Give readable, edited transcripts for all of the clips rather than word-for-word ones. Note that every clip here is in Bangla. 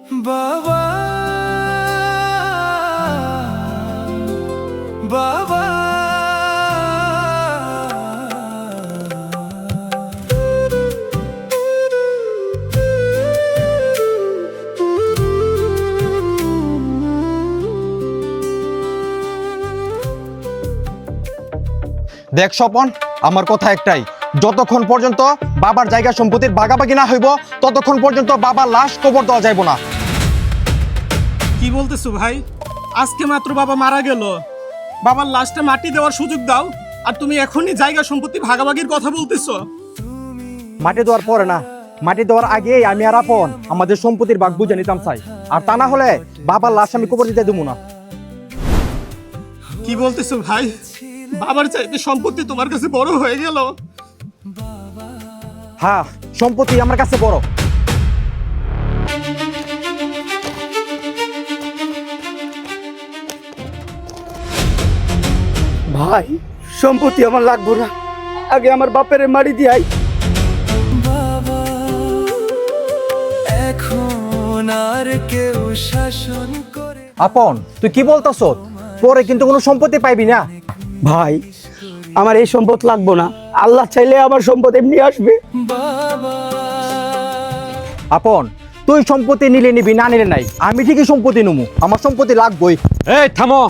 বাবা বাবা দেখ স্বপন, আমার কথা একটাই, যতক্ষণ পর্যন্ত বাবার জায়গা সম্পত্তির ভাগাভাগি না হইব ততক্ষণ পর্যন্ত বাবার লাশ কবর দেওয়া যাইব না। কি বলতেছো ভাই? আজকে মাত্র বাবা মারা গেল, বাবার লাশটা মাটি দেওয়ার সুযোগ দাও, আর তুমি এখনই জায়গা সম্পত্তি ভাগাভাগির কথা বলতেছো? মাটি দেওয়ার পরে না, মাটি দেওয়ার আগেই আমি আর আপন আমাদের সম্পত্তির ভাগ বুঝে নিতাম চাই, আর তা না হলে বাবার লাশ আমি কবর দিতে দেবো না। কি বলতেছো ভাই? বাবার চাইতে সম্পত্তি তোমার কাছে বড় হয়ে গেল? হ্যাঁ, সম্পত্তি আমার কাছে বড়। ভাই, সম্পত্তি আমার লাগবো না, আগে আমার বাপের মারি দিয়াই। বাবা এখন আর কেউ শাসন করে। আপন, তুই কি বলতাছ? পরে কিন্তু কোনো সম্পত্তি পাইবি না। ভাই, আমার এই সম্পদ লাগবো না, আল্লাহ চাইলে আমার সম্পদ এমনি আসবে। বাবা আপন, তুই সম্পত্তি নিলে নিবি, না নিলে নাই, আমি ঠিকই সম্পত্তি নেবো, আমার সম্পত্তি লাগবই। এই থামো।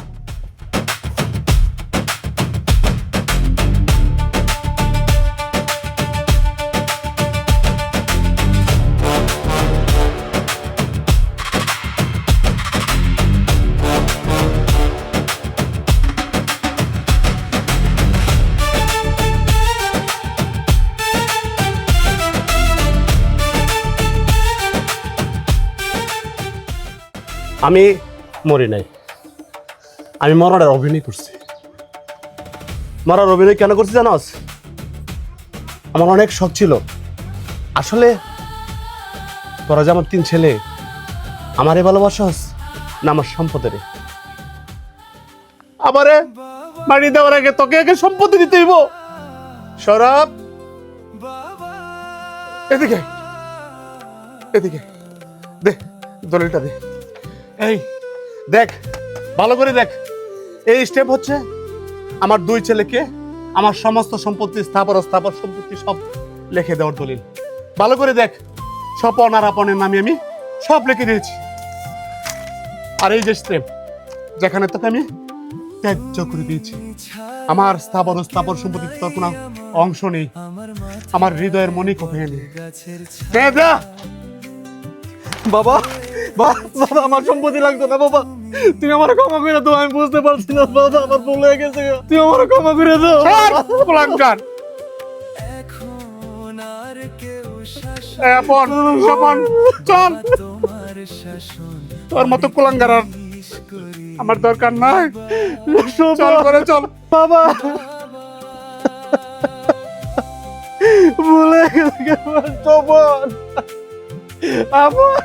আমি মরি নাই, আমি মরার অভিনয় করছি। মরার অভিনয় কেন করছি জানোস? আমার অনেক শখ ছিল। আসলে তোরা যে আমার 3 ছেলে, আমারে ভালোবাসস না আমার সম্পদের? আমারে বাড়ি দেওয়ার আগে তোকে আগে সম্পত্তি দিতে হইব। সরব, এদিকে এদিকে দে, দলিলটা দে। এই দেখ, ভালো করে দেখ, এই স্টেপ হচ্ছে আমার 2 ছেলেকে আমার সমস্ত সম্পত্তি, স্থাবর অস্থাবর সম্পত্তি সব লিখে দেওয়ার দলিল। ভালো করে দেখ, স্বপন আর আপনের নামে আমি সব লিখে দিয়েছি। আর এই যে স্টেপ, যেখানে তোকে আমি ত্যায্য করে দিয়েছি, আমার স্থাবর স্থাবর সম্পত্তির তোর কোনো অংশ নেই, আমার হৃদয়ের মনিক ভেঙে নেই। বাবা, বাবা, আমার সম্পত্তি লাগতো না বাবা, তুমি আমার ক্ষমা করে দাও, আমি বুঝতে পারছি না বাবা, আমার ভুল হয়ে গেছে, তুমি আমার ক্ষমা করে দাও। কুলাঙ্গার! এখন আর কেউ শাসন এই আপন, স্বপন, চল। তোমার শাসন তোর মতো কুলাঙ্গার আর আমার দরকার নাই। চল করে চল। বাবা, ভুলে গেছে আমার স্বপন। আপন,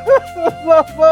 বাবা।